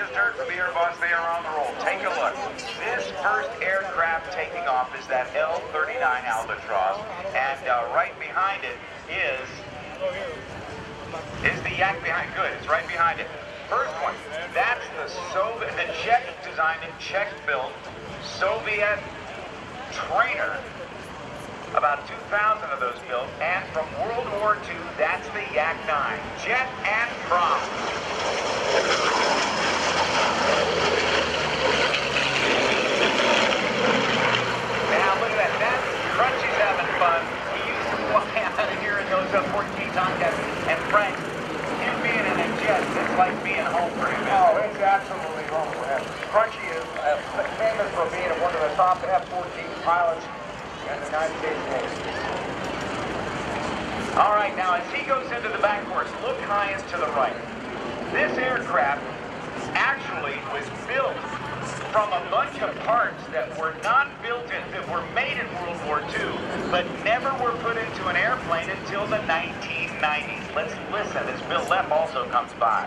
just heard from the Air Boss, they are on the roll. Take a look. This first aircraft taking off is that L-39 Albatross, and right behind it is the Yak behind. Good, it's right behind it. First one, that's the Czech designed and Czech built Soviet trainer. About 2,000 of those built, and from World War II, that's the Yak-9, jet and prop. Now look at that, Crunchy's having fun. He used to fly out of here in those 14 Tomcats, and Frank, him being in a jet, it's like being home for him. Oh, it's absolutely home for him. Crunchy is famous for being one of the top F-14 pilots in the United States Navy. All right, now as he goes into the back course, look highest to the right. This aircraft actually was built from a bunch of parts that were not built in, that were made in World War II, but never were put into an airplane until the 1990s. Let's listen as Bill Lepp also comes by.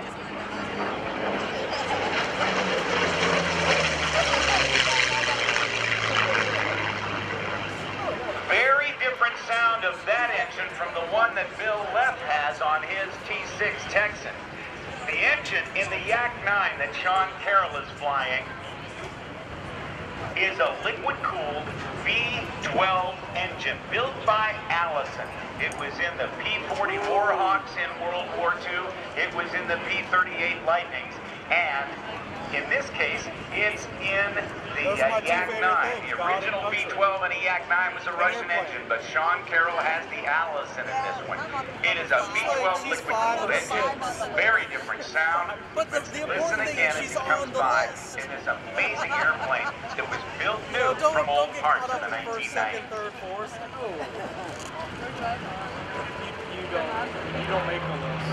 Very different sound of that engine from the one that Bill Lepp has on his T6 Texan. The engine in the Yak-9 that Sean Carroll is flying is a liquid-cooled V12 engine built by Allison. It was in the P-40 Warhawks in World War II. It was in the P-38 Lightnings. And in this case, it's in the Yak-9. The original V12 and the Yak-9 was a Russian engine, but Sean Carroll has the Allison in this one. It is a V12 liquid-cooled engine. Very different sound. Let's listen again as he comes by in this amazing airplane that was built new from old parts in the 1990s. You don't make the list.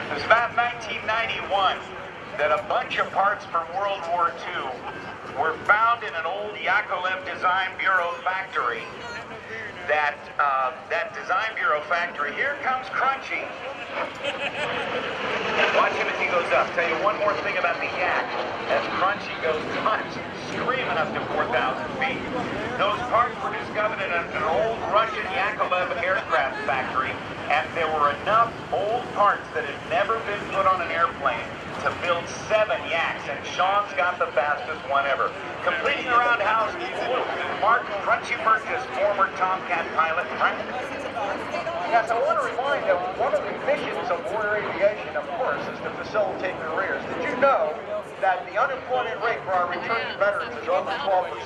It was about 1991 that a bunch of parts from World War II were found in an old Yakovlev Design Bureau factory. That Design Bureau factory. Here comes Crunchy. Watch him as he goes up. Tell you one more thing about the Yak. As Crunchy goes screaming up to 4,000 feet. Those parts were discovered in an old Russian Yakovlev aircraft factory, and there were enough old parts that had never been put on an airplane to build 7 Yaks, and Sean's got the fastest one ever. Completing the roundhouse, Mark Crunchy Burgess, former Tomcat pilot. Frank? Yes, I want to remind that one of the missions of war aviation, of course, is to facilitate careers. Did you know that the unemployment rate for our returning veterans is over 12%?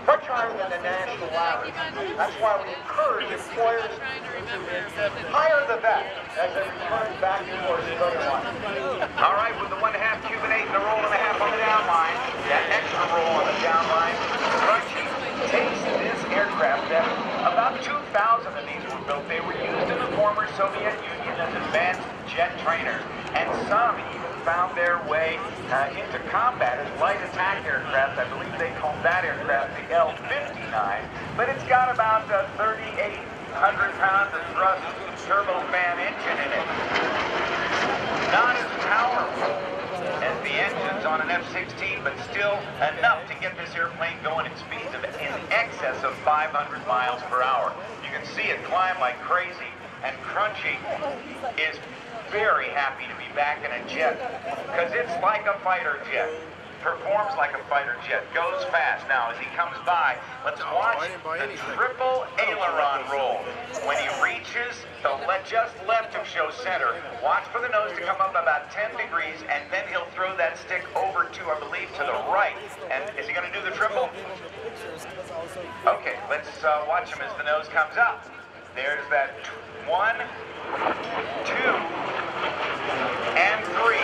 Much higher than the national average. That's why we encourage employers to hire the vet as they return back to their civilian life. All right, with the 1.5 cubic 8 and the roll and a half on the down line, that extra roll on the down line, Crunchy takes this aircraft that about 2,000 of these were built. They were used in the former Soviet Union as advanced jet trainers, and some even found their way into combat as light attack aircraft. I believe they called that aircraft the L-59, but it's got about 3,800 pounds of thrust turbofan engine in it. Not as powerful as the engines on an F-16, but still enough to get this airplane going at speeds of in excess of 500 miles per hour. You can see it climb like crazy, and Crunchy is very happy to be back in a jet, because it's like a fighter jet. Performs like a fighter jet, goes fast. Now, as he comes by, let's watch the triple aileron roll. When he reaches the just left of show center, watch for the nose to come up about 10 degrees, and then he'll throw that stick over to, I believe, to the right. And is he going to do the triple? Okay, let's watch him as the nose comes up. There's that 1, 2, and 3.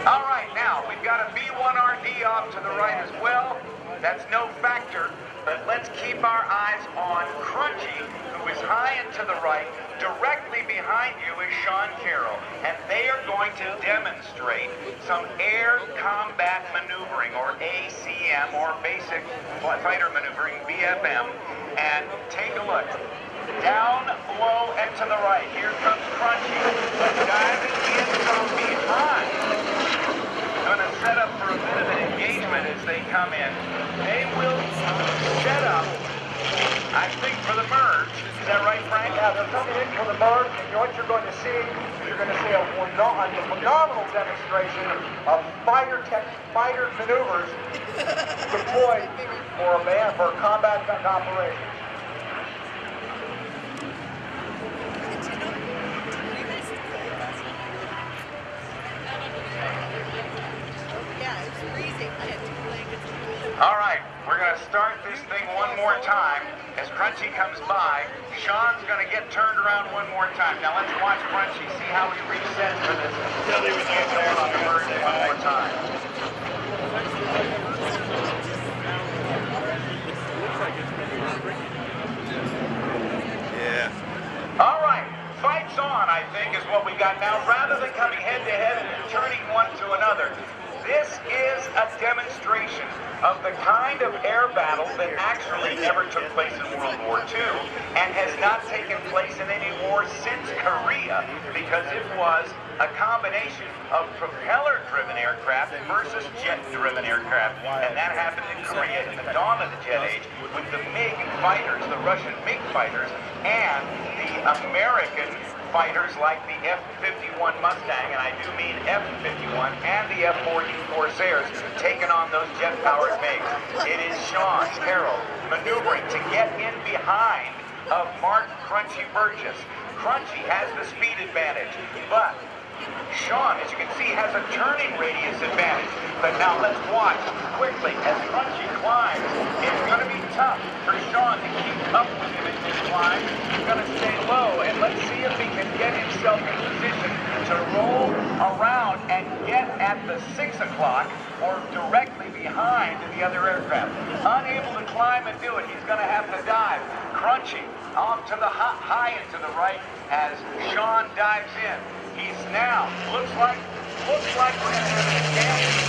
All right, now we've got a B-1RD off to the right as well. That that's no factor, but let's keep our eyes on Crunchy, who is high and to the right. Directly behind you is Sean Carroll, and they are going to demonstrate some air combat maneuvering, or ACM, or basic fighter maneuvering, BFM. And take a look. Down, low, and to the right. Here comes Crunchy, diving in from behind. Going to set up for a bit of an engagement as they come in. They will set up, I think, for the merge. Is that right, Frank? Yeah, they're coming in for the merge, and what you're going to see a phenomenal demonstration of fighter maneuvers deployed for combat operations. All right, we're going to start this thing one more time. As Crunchy comes by, Sean's going to get turned around one more time. Now let's watch Crunchy, see how he resets for this. Yeah, they was on there. On the merge one more time. Yeah. All right, fights on, I think, is what we got now. Rather than coming head-to-head and turning one to another, this is a demonstration of the kind of air battle that actually never took place in World War II and has not taken place in any war since Korea, because it was a combination of propeller-driven aircraft versus jet-driven aircraft, and that happened in Korea in the dawn of the jet age with the MiG fighters, the Russian MiG fighters, and the American fighters like the F-51 Mustang, and I do mean F-51, and the F-40 Corsairs taking on those jet-powered MiGs. It is Sean Carroll maneuvering to get in behind of Mark Crunchy Burgess. Crunchy has the speed advantage, but Sean, as you can see, has a turning radius advantage. But now let's watch quickly as Crunchy climbs. It's going to be tough for Sean to keep up with him in this climb. He's going to stay low, and let's see if he can get himself in position to roll around and get at the 6 o'clock or directly behind the other aircraft. Unable to climb and do it, he's going to have to dive. Crunchy off to the high and to the right as Sean dives in. He's now, looks like we're going to have an advantage.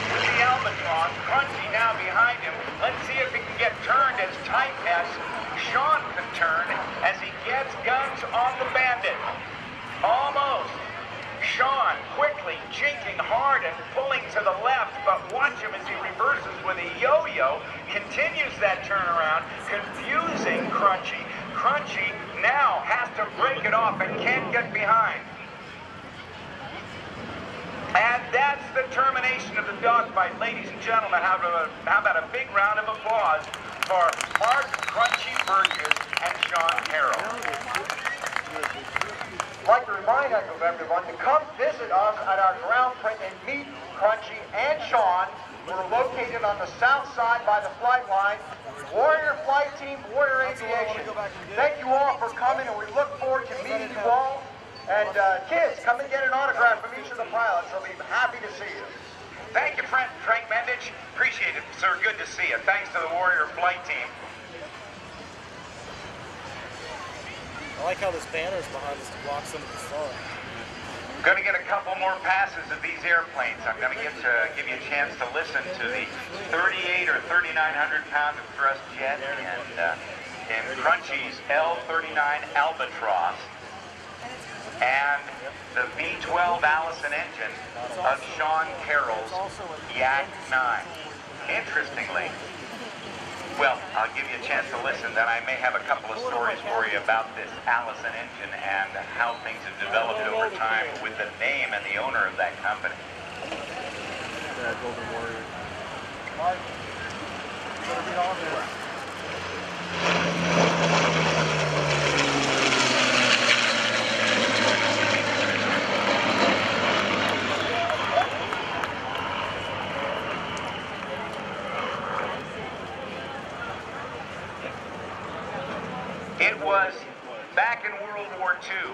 With the Albatross, Crunchy now behind him. Let's see if he can get turned as tight as Sean can turn as he gets guns on the Bandit. Almost. Sean quickly jinking hard and pulling to the left, but watch him as he reverses with a yo-yo, continues that turnaround, confusing Crunchy. Crunchy now has to break it off and can't get behind. And that's the termination of the dogfight. Ladies and gentlemen, how about a big round of applause for Mark Crunchy Burgess and Sean Carroll. I'd like to remind everyone to come visit us at our ground print and meet Crunchy and Sean. We're located on the south side by the flight line. Warrior Flight Team, Warrior Aviation. Thank you all for coming, and we look forward to meeting you all. And kids, come and get an autograph from each of the pilots. They'll be happy to see you. Thank you, Frank Mendich. Appreciate it, sir. Good to see you. Thanks to the Warrior Flight Team. I like how this banner's behind us to block some of the sun. I'm going to get a couple more passes of these airplanes. I'm going to give you a chance to listen to the 38 or 3,900 pound of thrust jet and Crunchy's L-39 Albatross and the V-12 Allison engine of Sean Carroll's Yak-9. Interestingly, well, I'll give you a chance to listen, then I may have a couple of stories for you about this Allison engine and how things have developed over time with the name and the owner of that company. Yeah, Golden Warrior. Mark, you better get on there. It was back in World War II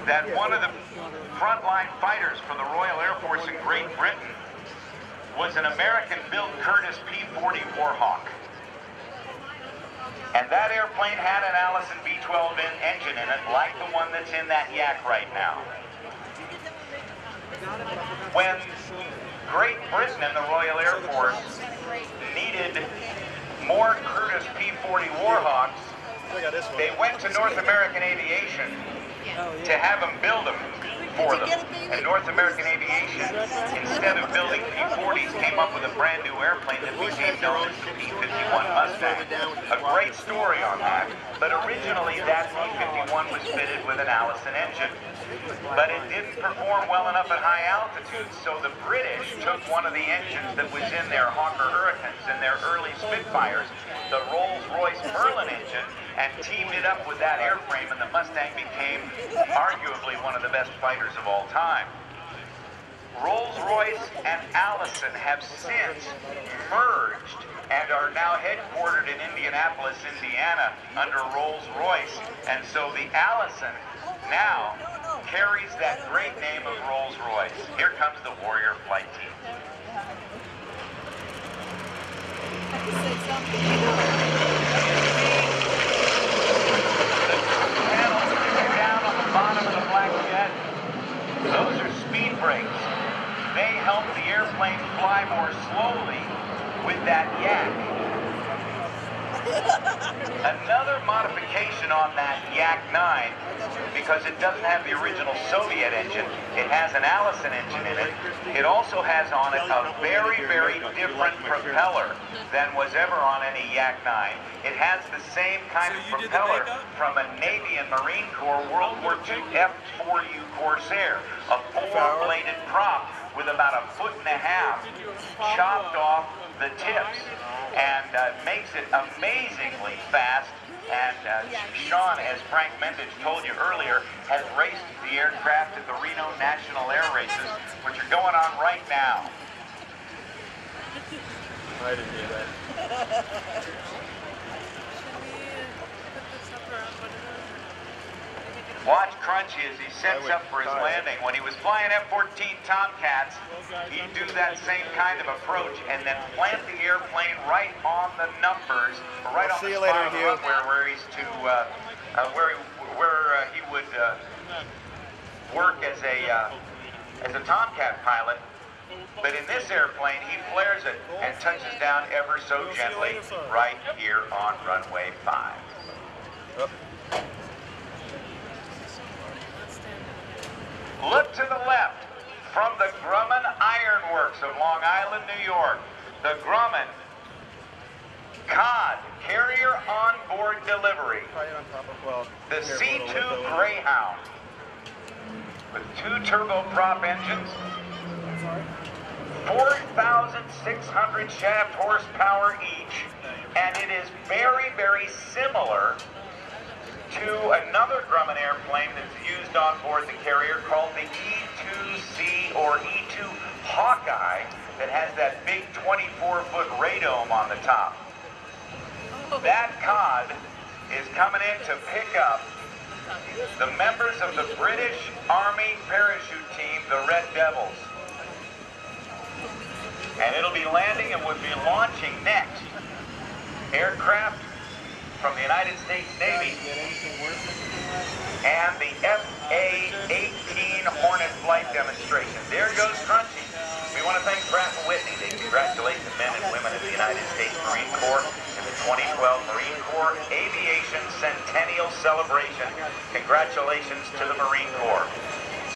that one of the frontline fighters for the Royal Air Force in Great Britain was an American-built Curtiss P-40 Warhawk. And that airplane had an Allison V-12 engine in it, like the one that's in that Yak right now. When Great Britain and the Royal Air Force needed more Curtiss P-40 Warhawks, they went to North American Aviation to have them build them for them. And North American Aviation, instead of building P-40s, came up with a brand new airplane that became known as the P-51 Mustang. A great story on that, but originally that P-51 was fitted with an Allison engine. But it didn't perform well enough at high altitude, so the British took one of the engines that was in their Hawker Hurricanes and their early Spitfires, the Rolls-Royce Merlin engine, and teamed it up with that airframe, and the Mustang became arguably one of the best fighters of all time. Rolls-Royce and Allison have since merged and are now headquartered in Indianapolis, Indiana, under Rolls-Royce, and so the Allison now carries that great name of Rolls-Royce. Here comes the Warrior Flight Team. Down on the bottom of the black jet, those are speed brakes. They help the airplane fly more slowly with that Yak. Another modification on that Yak-9, because it doesn't have the original Soviet engine, it has an Allison engine in it. It also has on it a very, very different propeller than was ever on any Yak-9. It has the same kind of propeller from a Navy and Marine Corps World War II F-4U Corsair, a four-bladed prop with about 1.5 feet chopped off the tips, and makes it amazingly fast. And Sean, as Frank Mendich told you earlier, has raced the aircraft at the Reno National Air Races, which are going on right now. I didn't hear that. Watch Crunchy as he sets up for his landing. When he was flying F-14 Tomcats, he'd do that same kind of approach and then plant the airplane right on the numbers, right on the spot of the runway where he's to, where he would work as a Tomcat pilot. But in this airplane, he flares it and touches down ever so gently right here on runway 5. Look to the left, from the Grumman Iron Works of Long Island, New York, the Grumman COD, Carrier Onboard Delivery, the C2 Greyhound, with 2 turboprop engines, 4,600 shaft horsepower each, and it is very, very similar to another Grumman airplane that's used on board the carrier called the E2C or E2 Hawkeye that has that big 24-foot radome on the top. That COD is coming in to pick up the members of the British Army parachute team, the Red Devils. And it'll be landing and will be launching next. Aircraft from the United States Navy and the FA-18 Hornet flight demonstration. There goes Crunchy. We want to thank Pratt & Whitney. They congratulate the men and women of the United States Marine Corps in the 2012 Marine Corps Aviation Centennial Celebration. Congratulations to the Marine Corps.